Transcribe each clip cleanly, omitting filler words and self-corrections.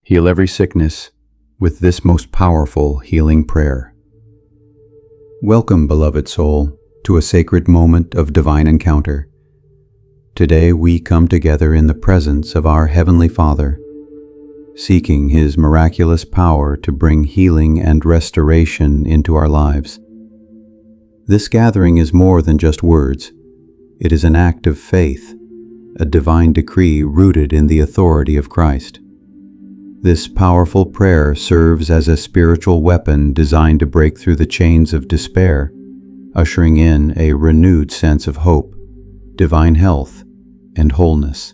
Heal every sickness with this most powerful healing prayer. Welcome, beloved soul, to a sacred moment of divine encounter. Today we come together in the presence of our Heavenly Father, seeking His miraculous power to bring healing and restoration into our lives. This gathering is more than just words. It is an act of faith, a divine decree rooted in the authority of Christ. This powerful prayer serves as a spiritual weapon designed to break through the chains of despair, ushering in a renewed sense of hope, divine health, and wholeness.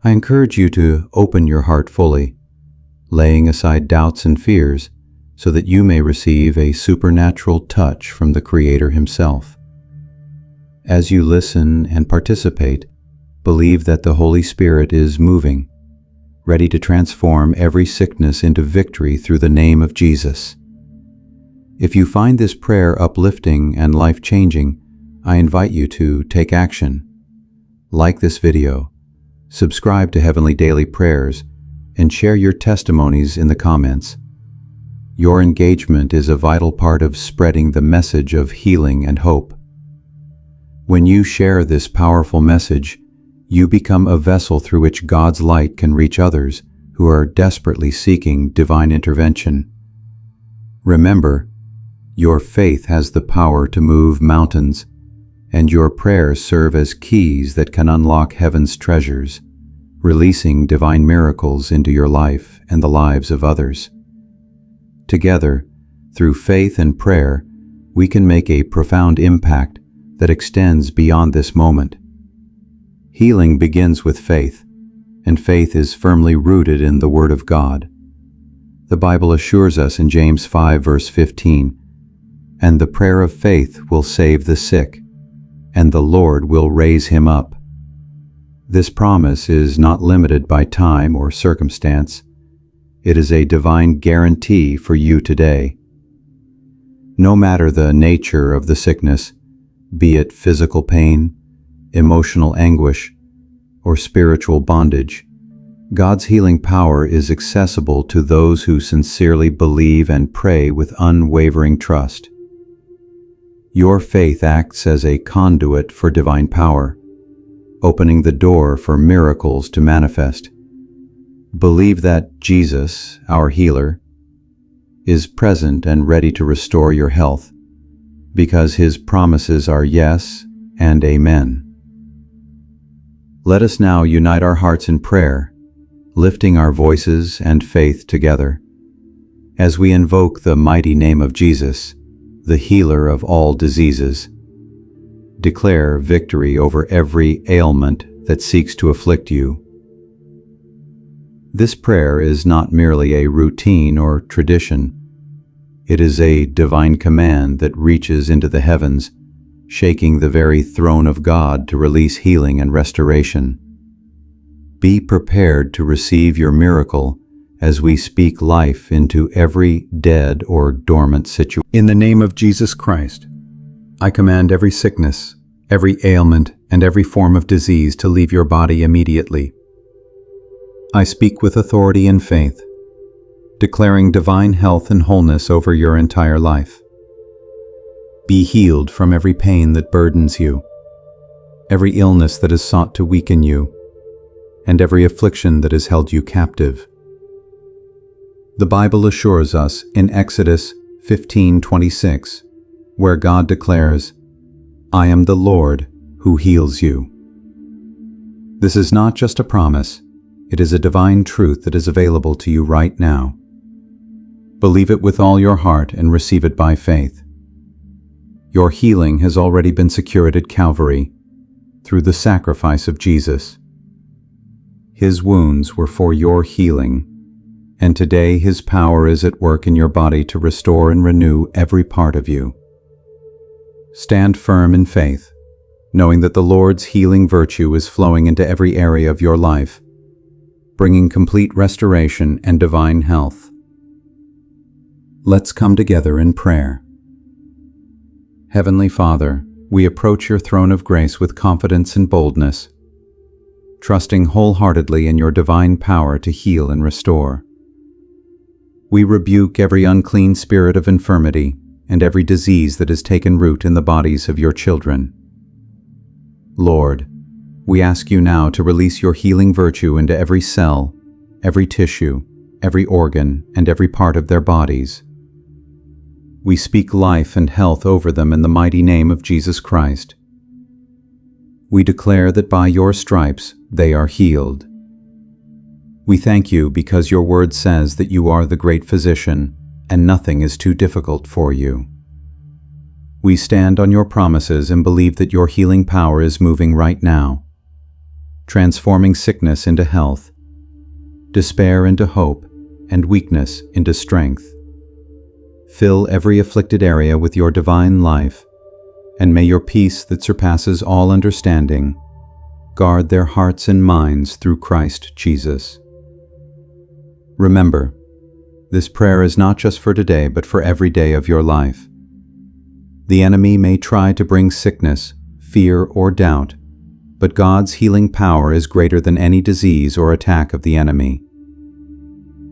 I encourage you to open your heart fully, laying aside doubts and fears so that you may receive a supernatural touch from the Creator Himself. As you listen and participate, believe that the Holy Spirit is moving, ready to transform every sickness into victory through the name of Jesus. If you find this prayer uplifting and life-changing, I invite you to take action. Like this video, subscribe to Heavenly Daily Prayers, and share your testimonies in the comments. Your engagement is a vital part of spreading the message of healing and hope. When you share this powerful message, you become a vessel through which God's light can reach others who are desperately seeking divine intervention. Remember, your faith has the power to move mountains, and your prayers serve as keys that can unlock heaven's treasures, releasing divine miracles into your life and the lives of others. Together, through faith and prayer, we can make a profound impact that extends beyond this moment. Healing begins with faith, and faith is firmly rooted in the Word of God. The Bible assures us in James 5 verse 15, "And the prayer of faith will save the sick, and the Lord will raise him up." This promise is not limited by time or circumstance. It is a divine guarantee for you today. No matter the nature of the sickness, be it physical pain, emotional anguish, or spiritual bondage, God's healing power is accessible to those who sincerely believe and pray with unwavering trust. Your faith acts as a conduit for divine power, opening the door for miracles to manifest. Believe that Jesus, our healer, is present and ready to restore your health, because His promises are yes and amen. Let us now unite our hearts in prayer, lifting our voices and faith together. As we invoke the mighty name of Jesus, the healer of all diseases, declare victory over every ailment that seeks to afflict you. This prayer is not merely a routine or tradition. It is a divine command that reaches into the heavens, shaking the very throne of God to release healing and restoration. Be prepared to receive your miracle as we speak life into every dead or dormant situation. In the name of Jesus Christ, I command every sickness, every ailment, and every form of disease to leave your body immediately. I speak with authority and faith, declaring divine health and wholeness over your entire life. Be healed from every pain that burdens you, every illness that has sought to weaken you, and every affliction that has held you captive. The Bible assures us in Exodus 15:26, where God declares, "I am the Lord who heals you." This is not just a promise, it is a divine truth that is available to you right now. Believe it with all your heart and receive it by faith. Your healing has already been secured at Calvary through the sacrifice of Jesus. His wounds were for your healing, and today His power is at work in your body to restore and renew every part of you. Stand firm in faith, knowing that the Lord's healing virtue is flowing into every area of your life, bringing complete restoration and divine health. Let's come together in prayer. Heavenly Father, we approach your throne of grace with confidence and boldness, trusting wholeheartedly in your divine power to heal and restore. We rebuke every unclean spirit of infirmity and every disease that has taken root in the bodies of your children. Lord, we ask you now to release your healing virtue into every cell, every tissue, every organ, and every part of their bodies. We speak life and health over them in the mighty name of Jesus Christ. We declare that by your stripes they are healed. We thank you because your word says that you are the great physician, and nothing is too difficult for you. We stand on your promises and believe that your healing power is moving right now, transforming sickness into health, despair into hope, and weakness into strength. Fill every afflicted area with your divine life, and may your peace that surpasses all understanding guard their hearts and minds through Christ Jesus. Remember, this prayer is not just for today, but for every day of your life. The enemy may try to bring sickness, fear, or doubt, but God's healing power is greater than any disease or attack of the enemy.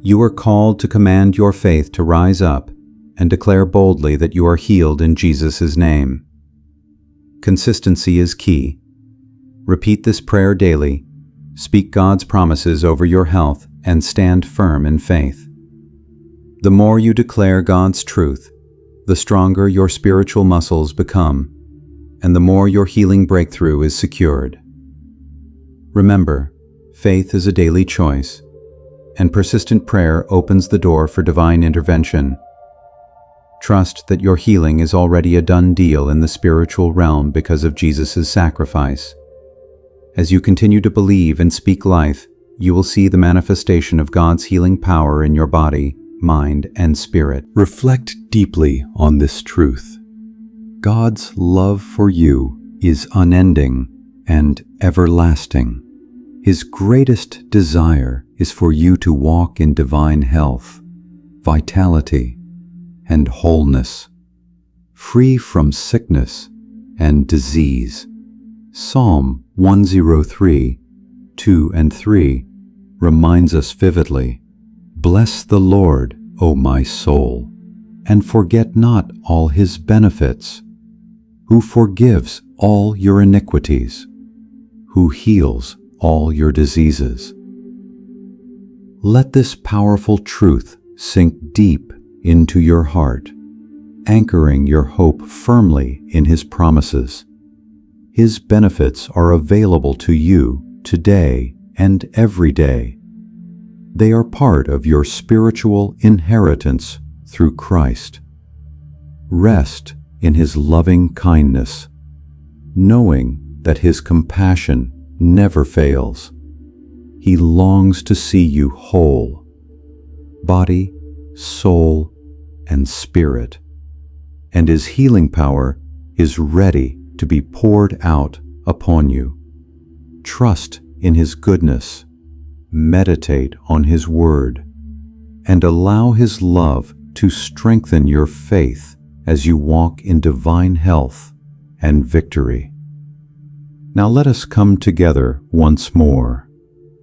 You are called to command your faith to rise up and declare boldly that you are healed in Jesus' name. Consistency is key. Repeat this prayer daily, speak God's promises over your health, and stand firm in faith. The more you declare God's truth, the stronger your spiritual muscles become, and the more your healing breakthrough is secured. Remember, faith is a daily choice, and persistent prayer opens the door for divine intervention. Trust that your healing is already a done deal in the spiritual realm because of Jesus' sacrifice. As you continue to believe and speak life, you will see the manifestation of God's healing power in your body, mind, and spirit. Reflect deeply on this truth. God's love for you is unending and everlasting. His greatest desire is for you to walk in divine health, vitality, and wholeness, free from sickness and disease. Psalm 103, 2 and 3 reminds us vividly, "Bless the Lord, O my soul, and forget not all his benefits, who forgives all your iniquities, who heals all your diseases." Let this powerful truth sink deep into your heart, anchoring your hope firmly in his promises. His benefits are available to you today and every day. They are part of your spiritual inheritance through Christ. Rest in his loving kindness, knowing that his compassion never fails. He longs to see you whole, body, soul, and spirit, and his healing power is ready to be poured out upon you. Trust in his goodness, meditate on his word, and allow his love to strengthen your faith as you walk in divine health and victory. Now let us come together once more,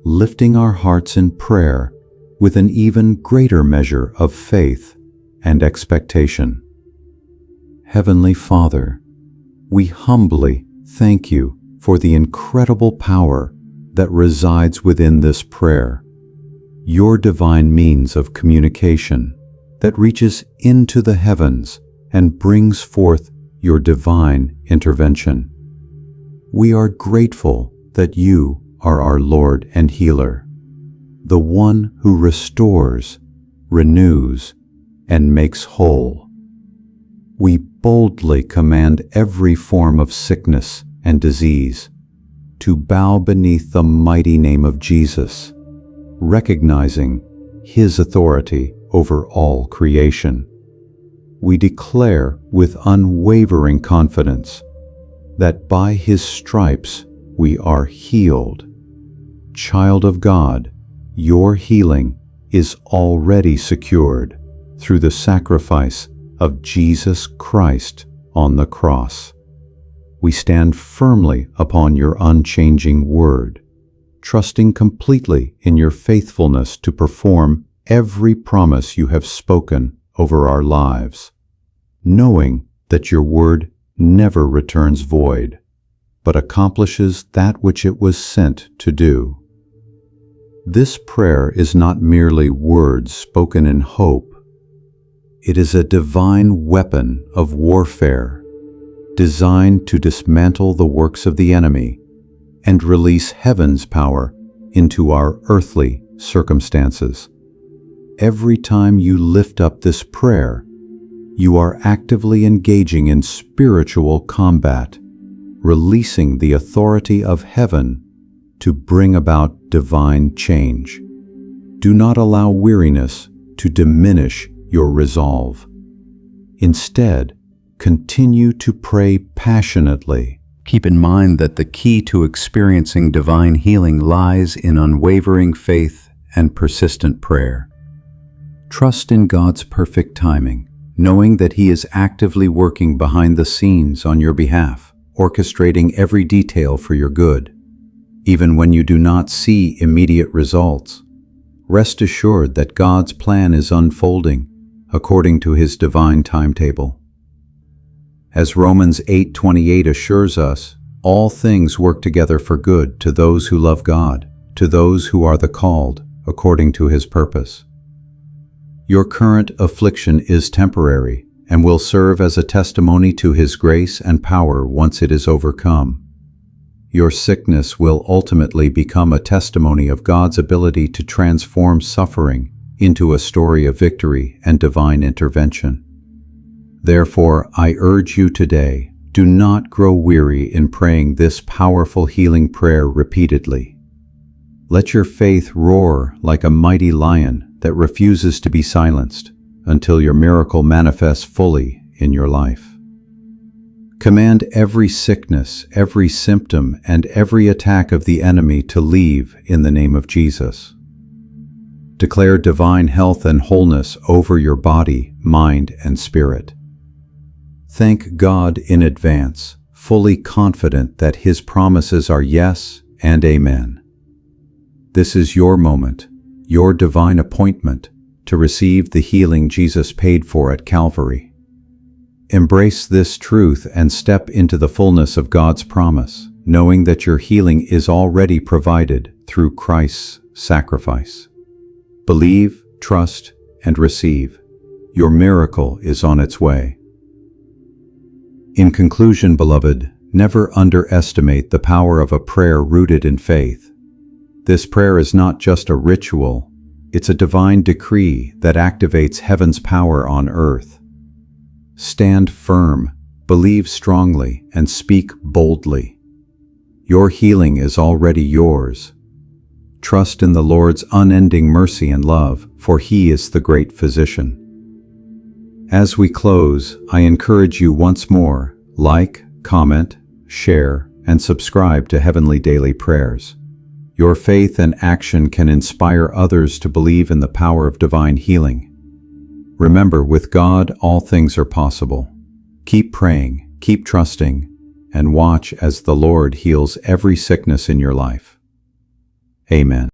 lifting our hearts in prayer with an even greater measure of faith and expectation. Heavenly Father, we humbly thank you for the incredible power that resides within this prayer, your divine means of communication that reaches into the heavens and brings forth your divine intervention. We are grateful that you are our Lord and Healer, the one who restores, renews, and makes whole. We boldly command every form of sickness and disease to bow beneath the mighty name of Jesus, recognizing his authority over all creation. We declare with unwavering confidence that by his stripes we are healed. Child of God, your healing is already secured through the sacrifice of Jesus Christ on the cross. We stand firmly upon your unchanging word, trusting completely in your faithfulness to perform every promise you have spoken over our lives, knowing that your word never returns void, but accomplishes that which it was sent to do. This prayer is not merely words spoken in hope. It is a divine weapon of warfare, designed to dismantle the works of the enemy and release heaven's power into our earthly circumstances. Every time you lift up this prayer, you are actively engaging in spiritual combat, releasing the authority of heaven to bring about divine change. Do not allow weariness to diminish your resolve. Instead, continue to pray passionately. Keep in mind that the key to experiencing divine healing lies in unwavering faith and persistent prayer. Trust in God's perfect timing, knowing that He is actively working behind the scenes on your behalf, orchestrating every detail for your good. Even when you do not see immediate results, rest assured that God's plan is unfolding according to His divine timetable. As Romans 8:28 assures us, all things work together for good to those who love God, to those who are the called according to His purpose. Your current affliction is temporary and will serve as a testimony to His grace and power once it is overcome. Your sickness will ultimately become a testimony of God's ability to transform suffering into a story of victory and divine intervention. Therefore, I urge you today, do not grow weary in praying this powerful healing prayer repeatedly. Let your faith roar like a mighty lion that refuses to be silenced until your miracle manifests fully in your life. Command every sickness, every symptom, and every attack of the enemy to leave in the name of Jesus. Declare divine health and wholeness over your body, mind, and spirit. Thank God in advance, fully confident that His promises are yes and amen. This is your moment, your divine appointment to receive the healing Jesus paid for at Calvary. Embrace this truth and step into the fullness of God's promise, knowing that your healing is already provided through Christ's sacrifice. Believe, trust, and receive. Your miracle is on its way. In conclusion, beloved, never underestimate the power of a prayer rooted in faith. This prayer is not just a ritual, it's a divine decree that activates heaven's power on earth. Stand firm, believe strongly, and speak boldly. Your healing is already yours. Trust in the Lord's unending mercy and love, for He is the great physician. As we close, I encourage you once more, like, comment, share, and subscribe to Heavenly Daily Prayers. Your faith and action can inspire others to believe in the power of divine healing. Remember, with God, all things are possible. Keep praying, keep trusting, and watch as the Lord heals every sickness in your life. Amen.